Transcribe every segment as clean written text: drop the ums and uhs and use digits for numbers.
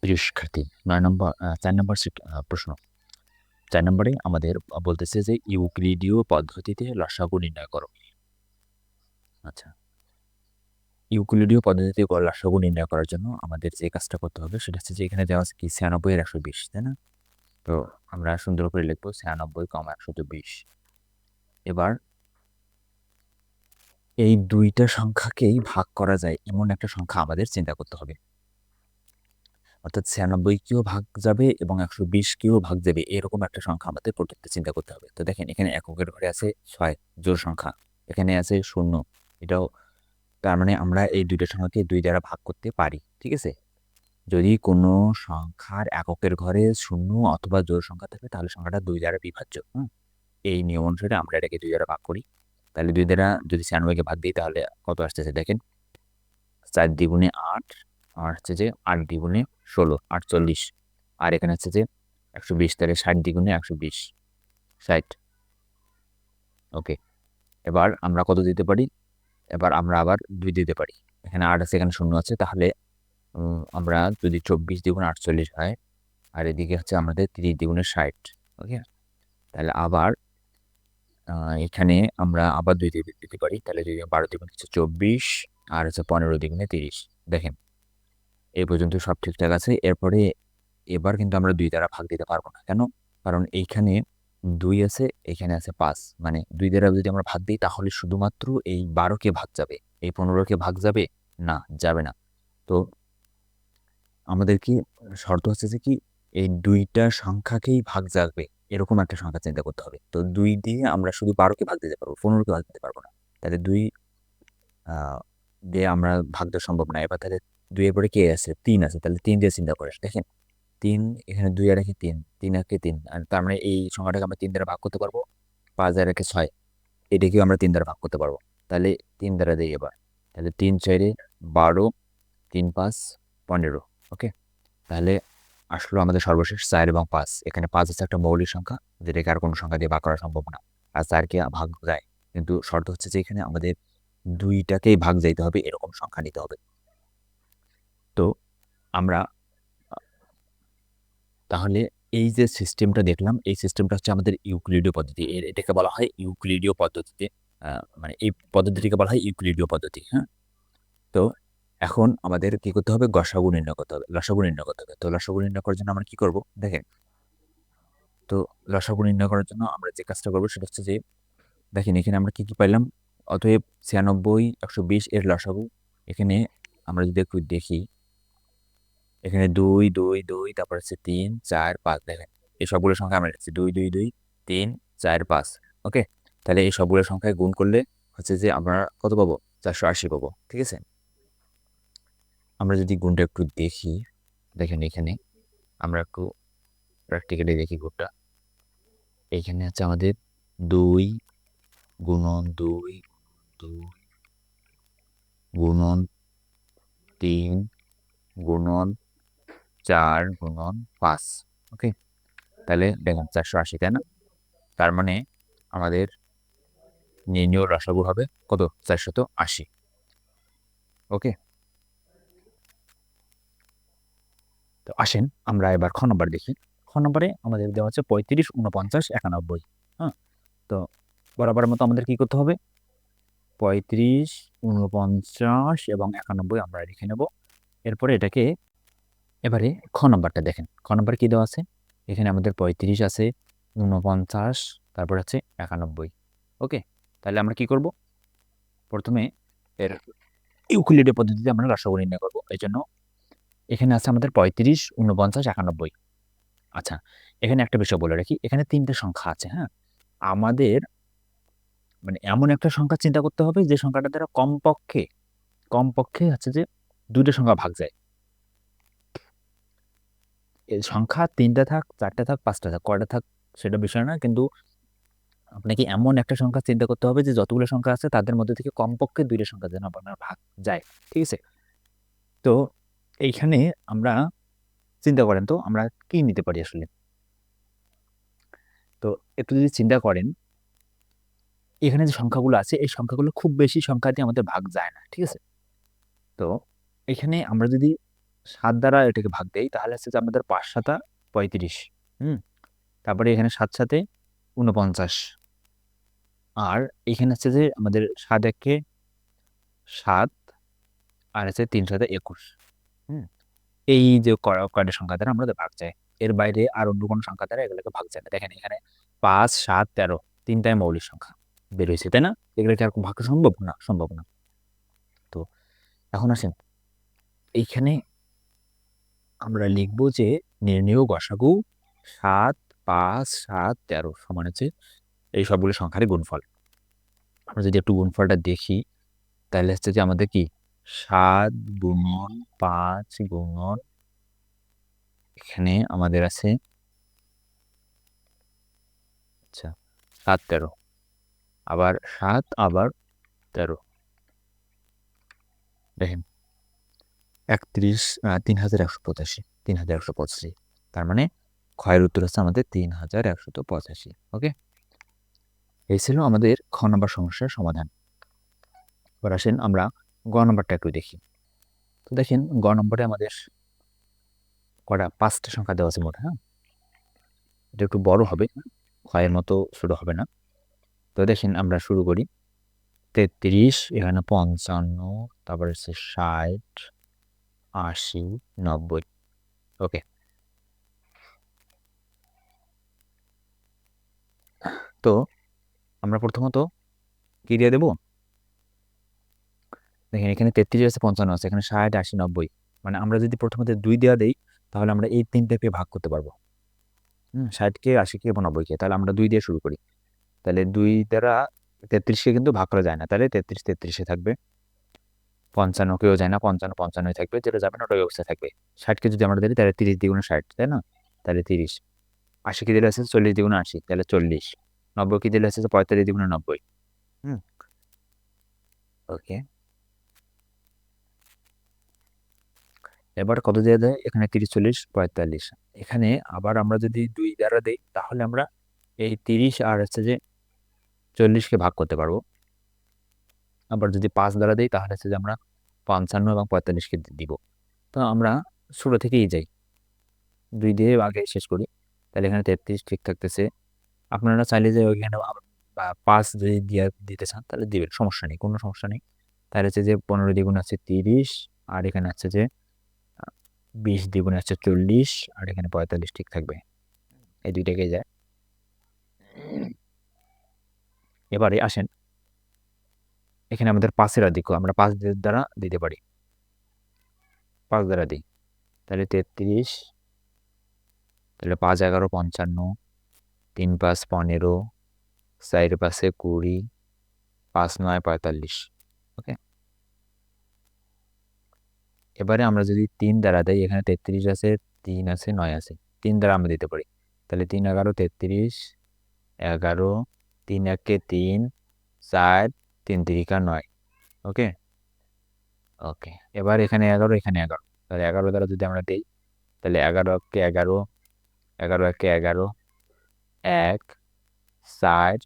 প্রিয় শিক্ষার্থী 9 নম্বর 4 নম্বর প্রশ্ন। 4 নম্বরে আমাদের বলতেছে যে ইউক্লিডীয় পদ্ধতিতে লসাগু নির্ণয় করো। আচ্ছা, ইউক্লিডীয় পদ্ধতিতে লসাগু নির্ণয় করার জন্য আমাদের যে কাজটা করতে হবে সেটা হচ্ছে যে এখানে দেওয়া আছে কি 96 এর 120, তাই না? তো আমরা সুন্দর করে লিখবো 96, 120। এবার এই দুইটা সংখ্যাকেই ভাগ করা যায় এমন একটা সংখ্যা আমাদের চিন্তা করতে হবে। অর্থাৎ 96 কেও ভাগ যাবে এবং 120 কেও ভাগ যাবে, এরকম একটা সংখ্যা আমাদের প্রত্যেকটা চিন্তা করতে হবে। তো দেখেন এখানে এককের ঘরে আছে 6 জোড় সংখ্যা, এখানে আছে 0, এটাও, তার মানে আমরা এই দুইটা সংখ্যাকে 2 দ্বারা ভাগ করতে পারি, ঠিক আছে? যদি কোনো সংখ্যার এককের ঘরে 0 অথবা জোড় সংখ্যা থাকে তাহলে সংখ্যাটা 2 দ্বারা বিভাজ্য। এই নিয়ম অনুসারে আমরা এটাকে 2 দ্বারা ভাগ করি। তাহলে 2 দ্বারা যদি 96 কে ভাগ দিই তাহলে কত আসতেছে দেখেন, 4 দ্বিগুণে 8, আর হচ্ছে যে 8 দ্বিগুণে 16, 48, আর এখানে হচ্ছে যে 120, তাহলে 60 দ্বিগুণে 120, 60। ওকে, এবার আমরা কত দিতে পারি? এবার আমরা আবার 2 দিতে পারি। এখানে 8 আছে, এখানে 0 আছে, তাহলে আমরা যদি 24 দ্বিগুণে 48 হয়, আর এদিকে হচ্ছে আমাদের 30 দ্বিগুণে 60। ওকে, তাহলে আবার এখানে আমরা আবার 2 দিতে পারি, তাহলে যদি 12 দ্বিগুণে হচ্ছে 24, আর হচ্ছে 15 দ্বিগুণে 30। দেখেন এই পর্যন্ত সব ঠিকঠাক আছে। এবার কিন্তু আমরা 2 দ্বারা ভাগ দিতে পারবো না। কেন? কারণ এইখানে 2 আছে, এখানে আছে 5, মানে 2 দ্বারা যদি আমরা ভাগ দিই তাহলে শুধুমাত্র এই 12 কে ভাগ যাবে, এই 15 কে ভাগ যাবে না, যাবে না। তো আমাদের কি শর্ত হচ্ছে যে কি এই দুইটা সংখ্যাকেই ভাগ যাবে এরকম একটা সংখ্যা চিন্তা করতে হবে। তো 2 দিয়ে আমরা শুধু 12 কে ভাগ দিতে পারবো, 15 কে ভাগ দিতে পারবো না। তাহলে 2 দিয়ে আমরা ভাগ দেওয়া সম্ভব না। এবার তাহলে 2 এর পরে কে আছে? 3 আছে, তাহলে 3 দিয়ে চিন্তা করে দেখেন, 3 এখানে 2 আর একে 3, 3 একে 3, আর তার মানে এই সংখ্যাটাকে আমরা 3 দ্বারা ভাগ করতে পারবো। 5 আর একে 6, এটাকেও আমরা 3 দ্বারা ভাগ করতে পারবো। তাহলে 3 দ্বারা দিই এবার, তাহলে 3 4 12, 3 5 15। ওকে, তাহলে আসলো আমাদের সর্বশেষ 4 এবং 5। এখানে 5 হচ্ছে একটা মৌলিক সংখ্যা, যেটাকে আর কোনো সংখ্যা দিয়ে ভাগ করা সম্ভব না, আর 4 কে ভাগ যায়, কিন্তু শর্ত হচ্ছে যে এখানে আমাদের দুইটাকেই ভাগ যাইতে হবে এরকম সংখ্যা নিতে হবে। তো আমরা তাহলে এই যে সিস্টেমটা দেখলাম, এই সিস্টেমটা হচ্ছে আমাদের ইউক্লিডীয় পদ্ধতি। এটাকে বলা হয় ইউক্লিডীয় পদ্ধতিতে, মানে এই পদ্ধতিটিকে বলা হয় ইউক্লিডীয় পদ্ধতি। হ্যাঁ, তো এখন আমাদের কি করতে হবে? গসাগু নির্ণয় করতে হবে, লসাগু নির্ণয় করতে হবে। তো লসাগু নির্ণয় করার জন্য আমরা কি করব দেখেন। তো লসাগু নির্ণয় করার জন্য আমরা যে কাজটা করবো সেটা হচ্ছে যে দেখেন এখানে আমরা কি কি পাইলাম। অতএব 96, 120 এর লসাগু, এখানে আমরা যদি একটু দেখি, এখানে 2 2 2, তারপর হচ্ছে 3 4 5। দেখেন এই সবগুলো সংখ্যা আমরা লিখছি 2 2 2 3 4 5। ওকে, তাহলে এই সবগুলো সংখ্যায় গুণ করলে হচ্ছে যে আমরা কত পাবো? 480 পাবো, ঠিক আছে? আমরা যদি গুণটা একটু দেখি, দেখেন এখানে আমরা একটু প্র্যাকটিক্যালি দেখি গুণটা। এইখানে হচ্ছে আমাদের 2 গুণন 2 2 গুণন 3 গুণন 4 গুণন 5। ওকে, তাহলে দেখেন 480, তাই না? তার মানে আমাদের নির্ণয় লসাগু হবে কত? 480। ওকে, তো আসেন আমরা এবার খ নম্বর দেখি। খ নম্বরে আমাদের দেওয়া হচ্ছে 35, 49, 91। হ্যাঁ, তো বরাবরের মতো আমাদের কি করতে হবে? 35, 49 এবং 91 আমরা লিখে নেব। এরপরে এটাকে এবারে খ নম্বরটা দেখেন, খ নম্বরে কি দেওয়া আছে? এখানে আমাদের 35 আছে, 49, তারপর হচ্ছে 91। ওকে, তাহলে আমরা কি করব? প্রথমে এর ইউক্লিডীয় পদ্ধতিতে আমরা লসাগু নির্ণয় করব। এই জন্য এখানে আছে আমাদের 35, 49, 91। আচ্ছা, এখানে একটা বিষয় বলে রাখি, এখানে 3টে সংখ্যা আছে। হ্যাঁ, আমাদের মানে এমন একটা সংখ্যা চিন্তা করতে হবে যে সংখ্যাটা দ্বারা কমপক্ষে কমপক্ষে হচ্ছে যে 2টে সংখ্যা ভাগ যায়। এই সংখ্যা 3টা থাক, 4টা থাক, 5টা থাক, কয়টা থাক সেটা বিষয় না, কিন্তু আপনাকে এমন একটা সংখ্যা চিন্তা করতে হবে যে যতগুলো সংখ্যা আছে তাদের মধ্যে থেকে কমপক্ষে 2টা সংখ্যা যেন আপনার ভাগ যায়, ঠিক আছে? তো এইখানে আমরা চিন্তা করেন তো আমরা কি নিতে পারি আসলে। তো একটু যদি চিন্তা করেন, এখানে যে সংখ্যাগুলো আছে এই সংখ্যাগুলো খুব বেশি সংখ্যা দিয়ে আমাদের ভাগ যায় না, ঠিক আছে? তো এখানে আমরা যদি 7 দ্বারা এটাকে ভাগ দেই তাহলে হচ্ছে যে আমাদের 5 সাতা 35। তারপরে এখানে 7 সাথে 49। আর এখানে হচ্ছে যে আমাদের 7 একে 7 আর হচ্ছে 3 সাথে 21। এই যে কয়টা সংখ্যা দ্বারা আমরা ভাগ যায়, এর বাইরে আর অন্য কোনো সংখ্যা দ্বারা এগুলোকে ভাগ যায় না। দেখেন এখানে 5, 7, 13 তিনটাই মৌলিক সংখ্যা বের হয়েছে, তাই না? এগুলোকে আর ভাগ সম্ভব না, সম্ভব না। তো এখন আসেন এইখানে আমরা লিখবো যে নির্ণেয় গসাগু 7, 5, 7, 13 সমান হচ্ছে এই সবগুলো সংখ্যারই গুণফল। আমরা যদি একটু গুণফলটা দেখি তাহলে হচ্ছে যে আমাদের কি 7 গুণন 5 গুণন এখানে আমাদের আছে আচ্ছা 7, 13 আবার 7 আবার 13 দেখেন 31 3185 3185। তার মানে ক্ষয়ের উত্তর হচ্ছে আমাদের 3185। ওকে, এই ছিল আমাদের খ নম্বর সমস্যার সমাধান। এবার আসেন আমরা গ নম্বরটা একটু দেখি। তো দেখেন গ নম্বরে আমাদের কটা 5টা সংখ্যা দেওয়া আছে মোট। হ্যাঁ, এটা একটু বড় হবে, ক্ষয়ের মতো ছোট হবে না। তো দেখেন আমরা শুরু করি 33, এখানে 55, তারপরে হচ্ছে 60, 80, 90। ওকে, তো আমরা প্রথমত কি দিয়ে দেবো? দেখেন এখানে 33 আছে, 55 আছে, এখানে 60, 80, 90। মানে আমরা যদি প্রথমত 2 দেওয়া দেই তাহলে আমরা এই তিনটাকে ভাগ করতে পারবো। 60কে, 80কে এবং 90কে। তাহলে আমরা 2 দিয়ে শুরু করি। তাহলে 2 দ্বারা 33কে কিন্তু ভাগ করা যায় না, তাহলে 33 33 থাকবে। 55 কেও যায় না, 55 55 থাকবে, যেটা যাবে না ওটা অবস্থায় থাকবে। 60কে যদি আমরা দিই তাহলে 30 দ্বিগুণে 60, তাই না? তাহলে 30। 80কে দিলে আছে 40 দ্বিগুণে 80, তাহলে 40। 90কে দিলে আছে 45 দ্বিগুণে 90। হুম, ওকে। এবার কত দিয়ে দেয়? এখানে 30, 40, 45। এখানে আবার আমরা যদি 2 দ্বারা দেই তাহলে আমরা এই 30 আর হচ্ছে যে 40কে ভাগ করতে পারবো। আবার যদি 5 দ্বারা দেই তাহলে হচ্ছে যে আমরা 55 এবং 45কে দিব। তো আমরা শুরু থেকেই যাই, 2 দিয়ে আগে শেষ করি। তাহলে এখানে 33 ঠিক থাকতেছে। আপনারা চাইলে যে ওইখানে 5 যদি দিতে চান তাহলে দিবেন, সমস্যা নেই, কোনো সমস্যা নেই। তাহলে হচ্ছে যে 15 দ্বিগুণ আছে 30, আর এখানে আছে যে 20 দ্বিগুণে আছে 40, আর এখানে 45 ঠিক থাকবে। এই দুইটাকে যায়। এবারে আসেন এখানে আমাদের 5-এর আধিক্য, আমরা 5 দ্বারা দিতে পারি। 5 দ্বারা দিই তাহলে 33, তাহলে 5 11 55, 3 5 15, 4 5 20, 5 9 45। ওকে, এবারে আমরা যদি 3 দ্বারা দেই, এখানে 33 আছে, 3 আছে, 9 আছে, 3 দ্বারা আমরা দিতে পারি। তাহলে 3 11 33, 11, 3 1 3, 4, 3 3 9। ওকে, ওকে। এবার এখানে 11, এখানে 11, তাহলে 11 দ্বারা যদি আমরা দিই তাহলে 11 1 11, 11 1 11, 1 4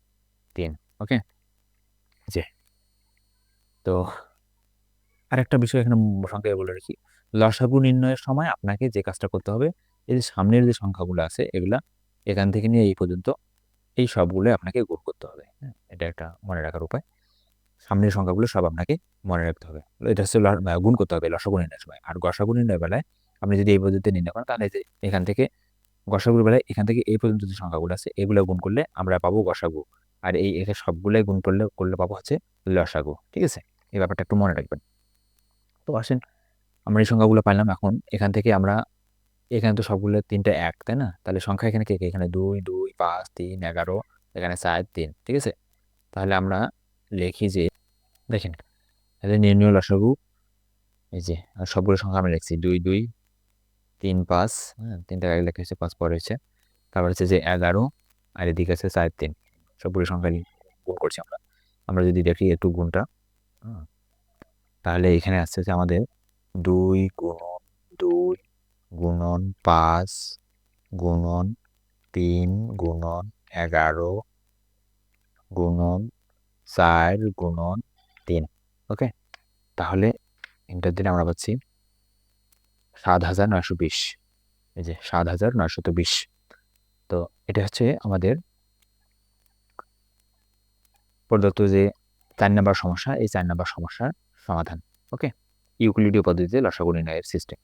3। ওকে, যে তো আরেকটা বিষয় এখানে সংক্ষেপে বলে রাখি, লসাগু নির্ণয়ের সময় আপনাকে যে কাজটা করতে হবে, এই যে সামনের যে সংখ্যাগুলো আছে এগুলা এখান থেকে নিয়ে এই পর্যন্ত এই সবগুলো আপনাকে গুণ করতে হবে। হ্যাঁ, এটা একটা মনে রাখার উপায়। সামনের সংখ্যাগুলো সব আপনাকে মনে রাখতে হবে। এটা হচ্ছে গুণ করতে হবে লসাগু নির্ণয়ের সময়। আর গসাগু নির্ণয়ের বেলায় আপনি যদি এই পদ্ধতিতে নির্ণয় করেন তাহলে যে এখান থেকে গসাগুর বেলায় এখান থেকে এই পর্যন্ত যে সংখ্যাগুলো আছে এগুলো গুণ করলে আমরা পাবো গসাগু। আর এই এখানে সবগুলোই গুণ করলে করলে পাবো হচ্ছে লসাগু। ঠিক আছে, এই ব্যাপারটা একটু মনে রাখবেন। তো আসেন আমরা এই সংখ্যাগুলো পাইলাম। এখন এখান থেকে আমরা এখানে তো সবগুলো 3টা 1, তাই না? তাহলে সংখ্যা এখানে কে কে? এখানে 2 2 5 3 11, এখানে 4 3। ঠিক আছে, তাহলে আমরা লিখি যে দেখেন তাহলে নির্ণয় লসাগু, এই যে আর সবগুলো সংখ্যা আমরা লিখছি 2 2 3 5। হ্যাঁ, 3টা আগে লেখা হয়েছে, 5 পরে হয়েছে। তারপর হচ্ছে যে 11, আর এদিকে আছে 4 3। সবগুলো সংখ্যা গুণ করছি আমরা। আমরা যদি দেখি একটু গুণটা, তাহলে এখানে আসছে যে আমাদের 2 গুণন 2 গুণন 5 গুণন 3 গুণন 11 গুণন 4 গুণন 3। ওকে, তাহলে এন্টার দিলে আমরা পাচ্ছি 7,920। এই যে 7,920। তো এটা হচ্ছে আমাদের প্রদত্ত যে 4 নাম্বার সমস্যা, এই 4 নাম্বার সমস্যার সমাধান। ওকে, ইউক্লিডীয় পদ্ধতিতে লসাগু নির্ণয়ের সিস্টেম।